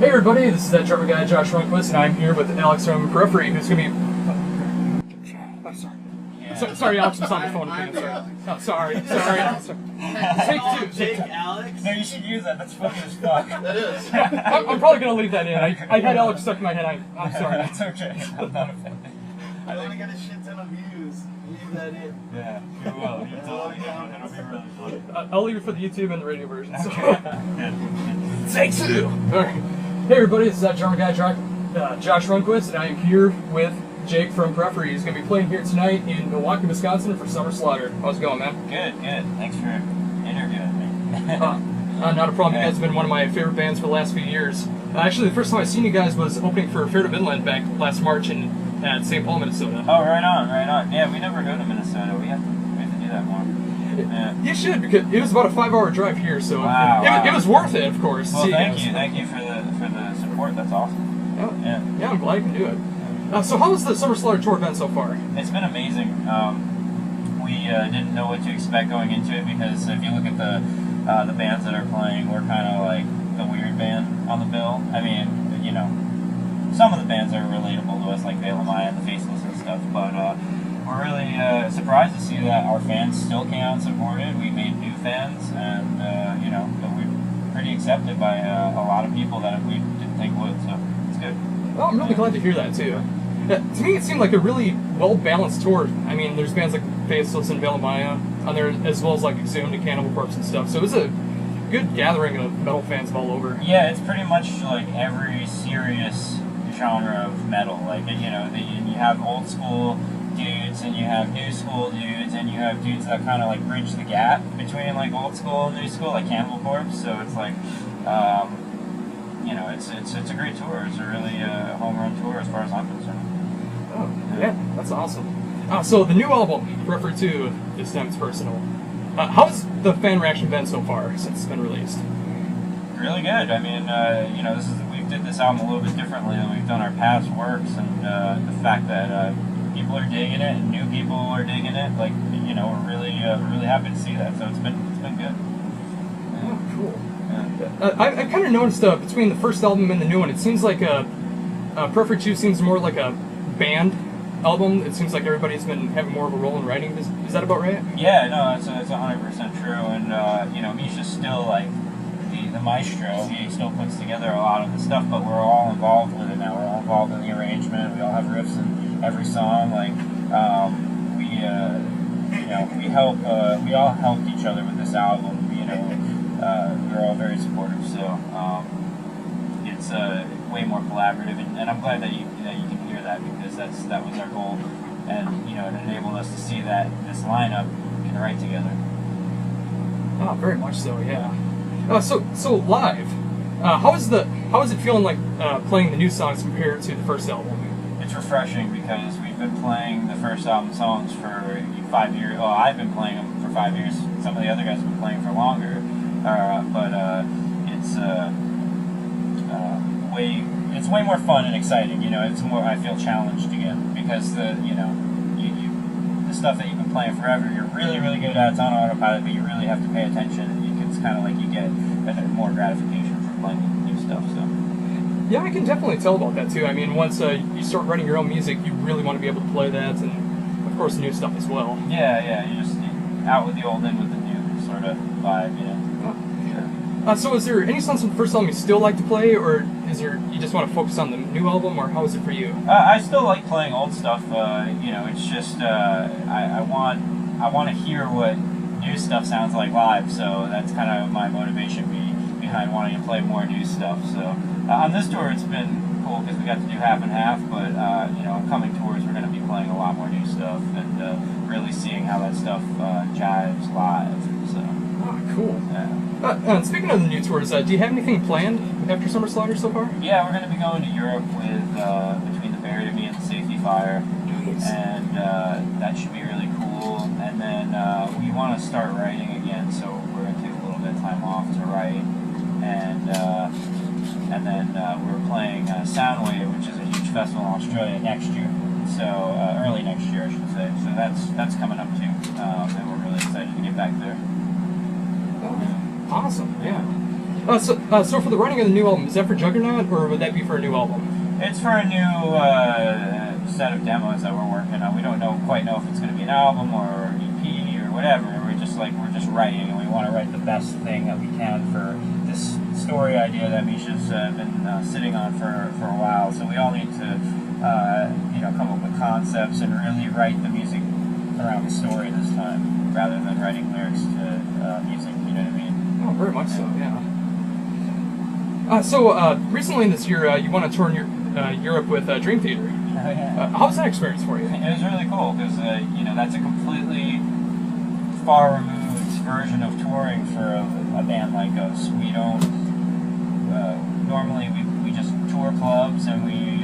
Hey everybody, this is that drummer guy Josh Runquist, and I'm here with Alex from Periphery, who's going to be... Oh, sorry. Yeah. Sorry, Alex was on the phone. Oh, sorry. Take two. Jake, Alex? No, you should use that. That's funny as fuck. That is. I'm probably going to leave that in. I had Alex stuck in my head. I'm sorry. That's okay. I'm not offended. I only got a shit ton of views. Leave that in. Yeah, you will. You totally will. It'll be really funny. I'll leave it for the YouTube and the radio version. So. Good. Take two. Alright. Hey everybody, this is that drummer guy Josh Runquist, and I am here with Jake from Periphery. He's going to be playing here tonight in Milwaukee, Wisconsin for Summer Slaughter. How's it going, man? Good. Thanks for interviewing me. Not a problem. You guys have been one of my favorite bands for the last few years. Actually, the first time I seen you guys was opening for Fair to Midland back last March at St. Paul, Minnesota. Oh, right on. Yeah, we never go to Minnesota. We have to do that more. Yeah. You should, because it was about a 5-hour drive here, so wow. It was worth it, of course. Well, thank you for the support. That's awesome. Yeah, I'm glad you can do it. So how has the Summer Slaughter tour been so far? It's been amazing. We didn't know what to expect going into it, because if you look at the bands that are playing, we're kind of like the weird band on the bill. I mean, you know, some of the bands are relatable to us, like Veil of Maya and the Faceless and stuff, but we're really surprised to see that our fans still came out and supported. We made new fans, and you know, we're pretty accepted by a lot of people that we didn't think would, so it's good. Well, I'm really glad to hear that, too. To me, it seemed like a really well-balanced tour. I mean, there's bands like Faceless and Veil of Maya on there, as well as like Exhumed and Cannibal Corpse and stuff, so it was a good gathering of metal fans all over. Yeah, it's pretty much like every serious genre of metal. Like, you know, you have old school dudes, and you have new school dudes, and you have dudes that kind of like bridge the gap between like old school and new school, like Cannibal Corpse. So it's like, you know, it's a great tour. It's a really home run tour as far as I'm concerned. Oh, yeah, that's awesome. So the new album, Periphery 2, this time it's personal. How's the fan reaction been so far since it's been released? Really good. I mean, you know, we did this album a little bit differently than we've done our past works, and the fact that people are digging it and new people are digging it, like, you know, we're really happy to see that. So it's been good. Oh, cool. Yeah. I kind of noticed between the first album and the new one, it seems like Periphery 2 seems more like a band album. It seems like everybody's been having more of a role in writing. Is that about right? Yeah, no, that's 100% true. And you know, Misha's still like the maestro. He still puts together a lot of the stuff, but we're all involved with it now. We're all involved in the arrangement. We all have riffs in every song. Like, you know, we all helped each other with this album. You know, we're all very supportive. So it's way more collaborative, and I'm glad that you can hear that, because that was our goal, and you know, it enabled us to see that this lineup can write together. Oh, very much so, yeah. So live, how is it feeling like playing the new songs compared to the first album? It's refreshing, because we've been playing the first album songs for 5 years. Well, I've been playing them for 5 years. Some of the other guys have been playing for longer, but it's way more fun and exciting. You know, it's more, I feel challenged again, because the stuff that you've been playing forever, you're really good at. It's on autopilot, but you really have to pay attention, and it's kind of like you get more gratification from playing new stuff. So yeah, I can definitely tell about that too. I mean, once you start writing your own music, you really want to be able to play that, and of course new stuff as well. Yeah, you're just out with the old, in with the new sort of vibe, you know. So is there any songs from the first album you still like to play, or you just want to focus on the new album, or how is it for you? I still like playing old stuff. You know, it's just I want to hear what new stuff sounds like live. So that's kind of my motivation behind wanting to play more new stuff. So on this tour, it's been cool because we got to do half and half. But you know, on coming tours, we're going to be playing a lot more new stuff, and really seeing how that stuff jives live. So. Oh, cool. Yeah. Speaking of the new tours, do you have anything planned after Summer Slaughter so far? Yeah, we're going to be going to Europe with between the Periphery and the Safety Fire, nice. And that should be really cool. And then we want to start writing again, so we're going to take a little bit of time off to write. And then we're playing Soundwave, which is a huge festival in Australia next year. So early next year, I should say. So that's coming up too, and we're really excited to get back there. Awesome, yeah. So for the writing of the new album, is that for Juggernaut, or would that be for a new album? It's for a new set of demos that we're working on. We don't quite know if it's going to be an album or EP or whatever. We're just writing, and we want to write the best thing that we can for this story idea that Misha's been sitting on for a while. So we all need to come up with concepts and really write the music around the story this time, rather than writing lyrics to music. You know what I mean? Oh, very much so. Yeah. Recently this year, you went on tour in Europe with Dream Theater. Oh, yeah. How was that experience for you? It was really cool because that's a completely far removed version of touring for a band like us. We don't normally we just tour clubs, and we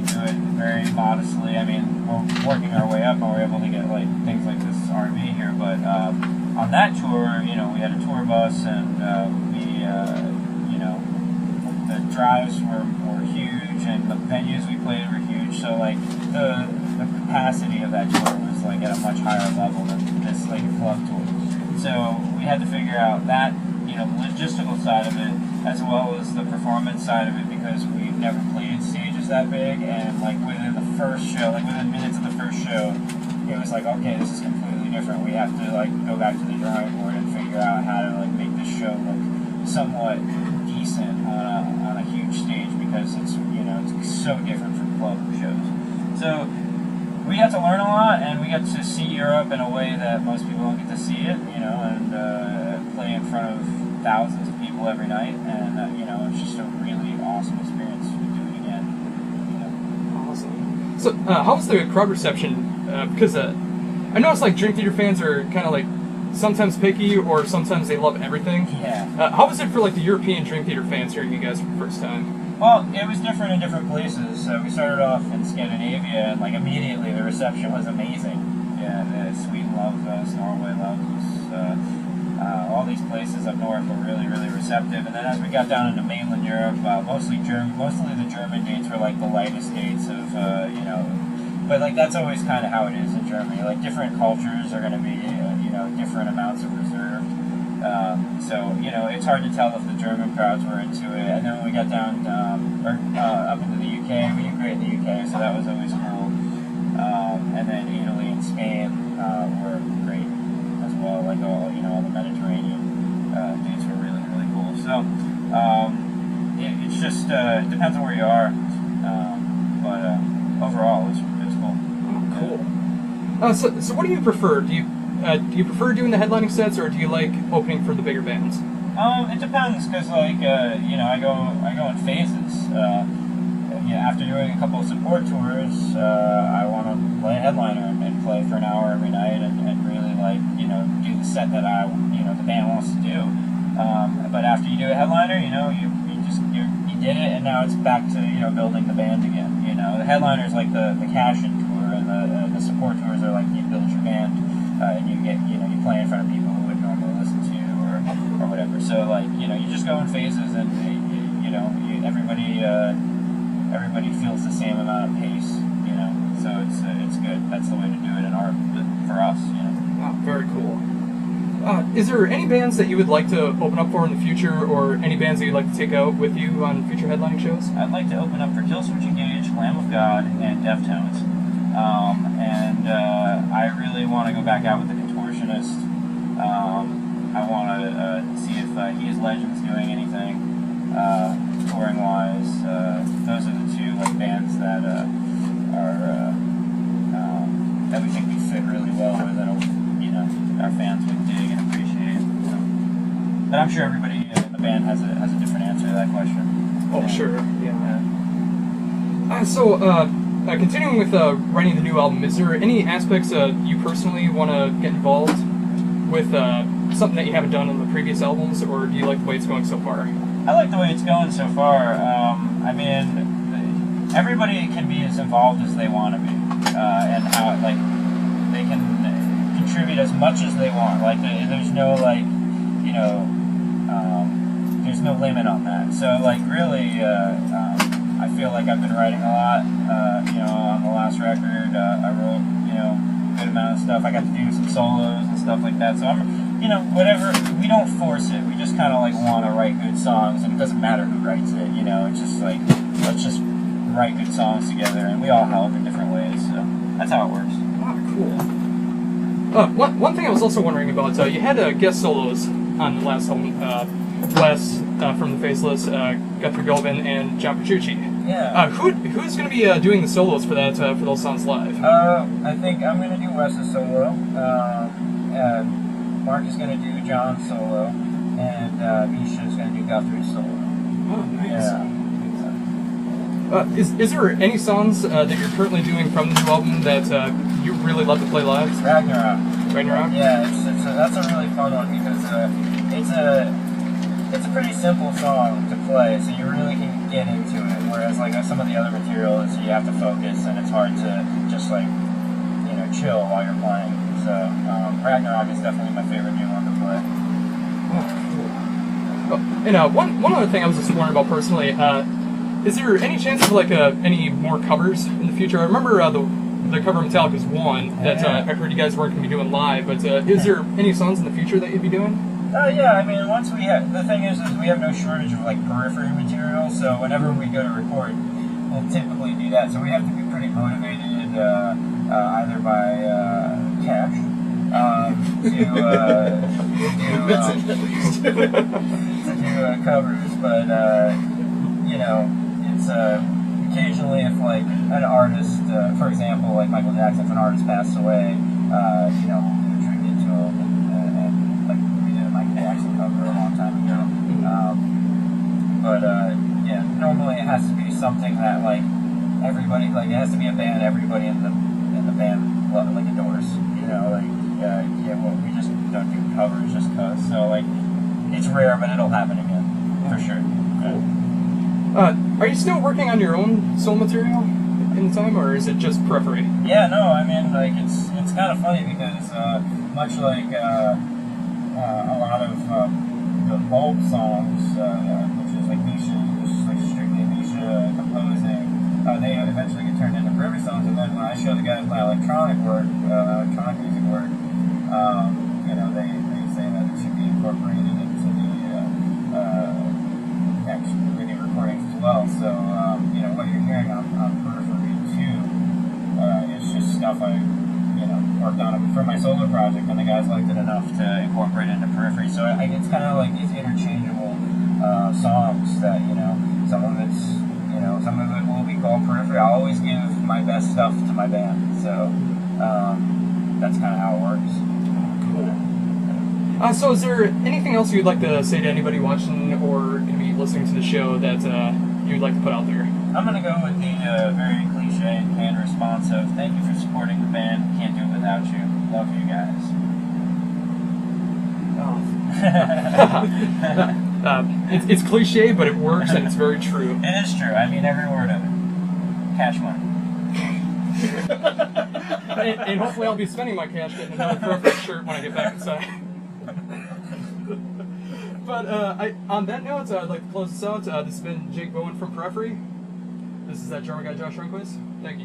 do it very modestly. I mean, we're working our way up, and we're able to get things like this RV here. But on that tour, we had a tour bus, and the drives were huge, and the venues we played were huge. So the capacity of that tour was at a much higher level than this club tour. So we had to figure out that the logistical side of it, as well as the performance side of it, because we've never played stages that big. And within the first show, within minutes of the first show, it was okay, this is completely different. We have to go back to the drawing board and figure out how to make this show look somewhat decent on a huge stage, because it's so different from club shows. So we got to learn a lot, and we got to see Europe in a way that most people don't get to see it, and play in front of thousands of people every night, and it's just a really awesome experience to do it again. Awesome. So how was the crowd reception? Because I noticed Dream Theater fans are kind of sometimes picky, or sometimes they love everything. Yeah. How was it for the European Dream Theater fans hearing you guys for the first time? Well, it was different in different places. So we started off in Scandinavia, and immediately the reception was amazing. Yeah, Sweden loved us, Norway loved us. All these places up north were really, really receptive. And then as we got down into mainland Europe, mostly the German dates were the lightest dates of But that's always kind of how it is in Germany. Different cultures are going to be different amounts of reserve. So it's hard to tell if the German crowds were into it. And then when we got down up into the UK, we did great in the UK, so that was always cool. And then Italy and Spain were great as well. All the Mediterranean dudes were really, really cool. So it's just depends on where you are. But overall, it was cool. Cool. So what do you prefer? Do you prefer doing the headlining sets, or do you like opening for the bigger bands? It depends, because I go in phases. After doing a couple of support tours, I want to play a headliner and play for an hour every night, and really do the set that the band wants to do. But after you do a headliner, you did it, and now it's back to building the band again. The headliner is the cash-in tour, and the support tours are you build your band. And you get, you play in front of people who would normally listen to you, or whatever. So, you just go in phases, and, everybody feels the same amount of pace, So it's good. That's the way to do it for us, Wow, very cool. Is there any bands that you would like to open up for in the future, or any bands that you'd like to take out with you on future headlining shows? I'd like to open up for Killswitch Engage, Lamb of God, and Deftones. I really want to go back out with the Contortionist. I want to see if He Is Legend's doing anything touring wise. Those are the two bands that are that we think we fit really well with, and our fans would dig and appreciate. But I'm sure everybody in the band has a different answer to that question. Oh, sure. Yeah. Continuing with writing the new album, is there any aspects you personally want to get involved with, something that you haven't done on the previous albums, or do you like the way it's going so far? I like the way it's going so far. Everybody can be as involved as they want to be, and how they can contribute as much as they want. There's no there's no limit on that. So really. I feel like I've been writing a lot, on the last record. I wrote, a good amount of stuff. I got to do some solos and stuff like that. So I'm you know, whatever, we don't force it. We just kind of like want to write good songs, and it doesn't matter who writes it, you know. It's just like, let's just write good songs together, and we all help in different ways, so that's how it works. Ah, cool. One thing I was also wondering about, you had guest solos on the last album, Wes from the Faceless, Guthrie Govan, and John Petrucci. Yeah. Who's going to be doing the solos for that for those songs live? I think I'm going to do Wes's solo. Mark is going to do John's solo, and Misha is going to do Guthrie's solo. Oh, nice. Yeah. Is there any songs that you're currently doing from the new album that you really love to play live? Ragnarok. Ragnarok? Yeah, that's a really fun one because it's a pretty simple song to play, so you really can get into it. Whereas like some of the other material is you have to focus, and it's hard to just like, you know, chill while you're playing. So Ragnarok is definitely my favorite new one to play. And one other thing I was just wondering about personally, is there any chance of like any more covers in the future? I remember the cover of Metallica's one that I heard you guys weren't going to be doing live, but is there any songs in the future that you'd be doing? Yeah, I mean, once we have, the thing is we have no shortage of like periphery material, so whenever we go to record, we'll typically do that. So we have to be pretty motivated, either by cash, to do covers, but you know, it's occasionally if like an artist, for example, like Michael Jackson, if an artist passed away, you know, we'll do a tribute to him, and like we did a Michael Jackson cover a long time ago. Yeah, normally it has to be something that like everybody, like it has to be a band everybody in the band like adores, you know, like well, we just don't do covers just cause. So like it's rare, but it'll happen again for sure. Are you still working on your own soul material in the time, or is it just Periphery? Yeah, no, I mean, like, it's kind of funny because, much like, a lot of, the Bulb songs, which is like Misha, which is like strictly Misha composing, they eventually get turned into Periphery songs, and then when I show the guys my electronic music work, you know, they say that it should be incorporated into the, actually video recordings as well. So, you know, what you're hearing on Periphery 2 is just stuff I, you know, worked on for my solo project, and the guys liked it enough to incorporate it into Periphery. So it's kind of like these interchangeable songs that, you know, some of it will be called Periphery. I'll always give my best stuff to my band. So that's kind of how it works. So is there anything else you'd like to say to anybody watching or going to be listening to the show that you'd like to put out there? I'm going to go with the very cliche and responsive, thank you for supporting the band, can't do it without you, love you guys. It's cliche, but it works, and it's very true. It is true, I mean every word of it. Cash money. and hopefully I'll be spending my cash getting another Periphery shirt when I get back inside. But on that note, I'd like to close this out. This has been Jake Bowen from Periphery. This is that drummer guy, Josh Runquist. Thank you.